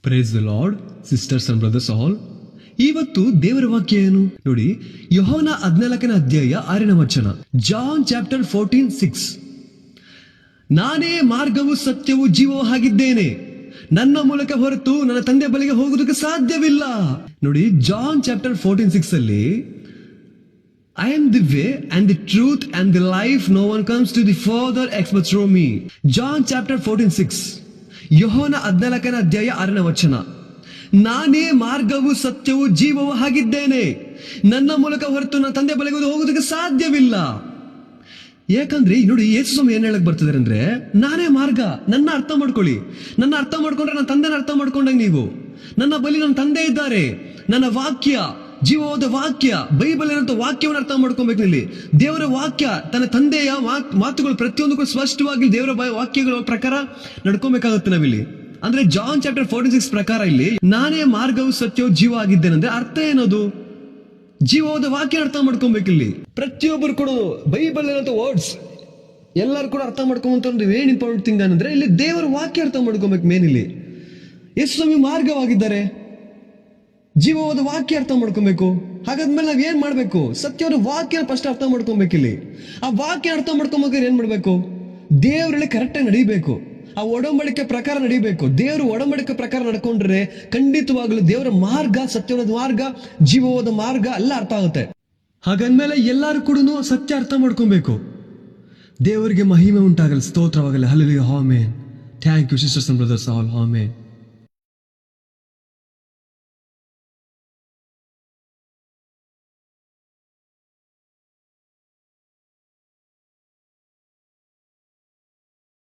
Praise the lord sisters and brothers all. ಇವತ್ತು ದೇವರ ವಾಕ್ಯ ಏನು ನೋಡಿ. ಯೋಹಾನ 14ನೇ ಅಧ್ಯಾಯ 6ನೇ ವಚನ. John chapter 14:6. ನಾನೇ ಮಾರ್ಗವು ಸತ್ಯವು ಜೀವವೂ ಆಗಿದ್ದೇನೆ, ನನ್ನ ಮೂಲಕ ಹೊರತು ನನ್ನ ತಂದೆ ಬಳಿಗೆ ಹೋಗುವುದಕ್ಕೆ ಸಾಧ್ಯವಿಲ್ಲ. ನೋಡಿ, ಜಾನ್ ಚಾಪ್ಟರ್ 14:6 ಅಲ್ಲಿ I am the way and the truth and the life, no one comes to the Father except through me. John chapter 14:6. ಯೋಹಾನ 14ನೇ ಅಧ್ಯಾಯ 6ನೇ ವಚನ. ನಾನೇ ಮಾರ್ಗವು ಸತ್ಯವು ಜೀವವೂ ಆಗಿದ್ದೇನೆ, ನನ್ನ ಮೂಲಕ ಹೊರತು ನನ್ನ ತಂದೆ ಬಳಿಗೆ ಹೋಗುವುದಕ್ಕೆ ಸಾಧ್ಯವಿಲ್ಲ. ಯಾಕಂದ್ರೆ ನೋಡಿ, ಯೇಸು ಸ್ವಾಮಿ ಏನ್ ಹೇಳಕ್ ಬರ್ತಿದಾರೆ ಅಂದ್ರೆ, ನಾನೇ ಮಾರ್ಗ. ನನ್ನ ಅರ್ಥ ಮಾಡ್ಕೊಳ್ಳಿ. ನನ್ನ ಅರ್ಥ ಮಾಡ್ಕೊಂಡ್ರೆ ನನ್ನ ತಂದೆನ ಅರ್ಥ ಮಾಡ್ಕೊಂಡಂಗೆ ನೀವು. ನನ್ನ ಬಳಿ ನನ್ನ ತಂದೆ ಇದ್ದಾರೆ. ನನ್ನ ವಾಕ್ಯ ಜೀವವಾದ ವಾಕ್ಯ, ಬೈಬಲ್ ಏನಂತ ವಾಕ್ಯವನ್ನು ಅರ್ಥ ಮಾಡ್ಕೊಬೇಕು. ಇಲ್ಲಿ ದೇವರ ವಾಕ್ಯ, ತನ್ನ ತಂದೆಯ ಮಾತುಗಳು ಪ್ರತಿಯೊಂದಕ್ಕೂ ಸ್ಪಷ್ಟವಾಗಿ ದೇವರ ವಾಕ್ಯಗಳ ಪ್ರಕಾರ ನಡ್ಕೊಬೇಕಾಗುತ್ತೆ ನಾವಿಲ್ಲಿ. ಅಂದ್ರೆ ಜಾನ್ ಚಾಪ್ಟರ್ 14:6 ಪ್ರಕಾರ ಇಲ್ಲಿ ನಾನೇ ಮಾರ್ಗವು ಸತ್ಯವು ಜೀವ ಆಗಿದ್ದೇನೆ ಅಂದ್ರೆ ಅರ್ಥ ಏನದು? ಜೀವವಾದ ವಾಕ್ಯ ಅರ್ಥ ಮಾಡ್ಕೊಬೇಕು. ಇಲ್ಲಿ ಪ್ರತಿಯೊಬ್ಬರು ಕೂಡ ಬೈಬಲ್ ಏನಂತ ವರ್ಡ್ಸ್ ಎಲ್ಲರೂ ಕೂಡ ಅರ್ಥ ಮಾಡ್ಕೊಂಬಂತ ಏನ್ ಇಂಪಾರ್ಟೆಂಟ್ ಥಿಂಗ್ ಅಂದ್ರೆ ಇಲ್ಲಿ ದೇವರ ವಾಕ್ಯ ಅರ್ಥ ಮಾಡ್ಕೊಬೇಕು. ಮೇನ್ ಇಲ್ಲಿ ಯೇಸು ಸ್ವಾಮಿ ಮಾರ್ಗವಾಗಿದ್ದಾರೆ, ಜೀವವಾದ ವಾಕ್ಯ ಅರ್ಥ ಮಾಡ್ಕೊಬೇಕು. ಹಾಗಾದ್ಮೇಲೆ ನಾವ್ ಏನ್ ಮಾಡ್ಬೇಕು? ಸತ್ಯವಾದ ವಾಕ್ಯ ಫಸ್ಟ್ ಅರ್ಥ ಮಾಡ್ಕೊಬೇಕು. ಇಲ್ಲಿ ಆ ವಾಕ್ಯ ಅರ್ಥ ಮಾಡ್ಕೊಬೇಕಾದ್ರೆ ಏನ್ ಮಾಡ್ಬೇಕು? ದೇವರಲ್ಲಿ ಕರೆಕ್ಟ್ ಆಗಿ ನಡಿಬೇಕು. ಆ ಒಡಂಬಡಿಕೆ ಪ್ರಕಾರ ನಡಿಬೇಕು. ದೇವರು ಒಡಂಬಡಿಕೆ ಪ್ರಕಾರ ನಡ್ಕೊಂಡ್ರೆ ಖಂಡಿತವಾಗ್ಲೂ ದೇವರ ಮಾರ್ಗ, ಸತ್ಯವಾದ ಮಾರ್ಗ, ಜೀವವಾದ ಮಾರ್ಗ ಎಲ್ಲ ಅರ್ಥ ಆಗುತ್ತೆ. ಹಾಗಂದ್ಮೇಲೆ ಎಲ್ಲಾರು ಕೂಡ ಸತ್ಯ ಅರ್ಥ ಮಾಡ್ಕೊಬೇಕು. ದೇವರಿಗೆ ಮಹಿಮೆ ಉಂಟಾಗಲಿ, ಸ್ತೋತ್ರವಾಗಲಿ. Hallelujah, amen. Thank you sisters and brothers all, amen.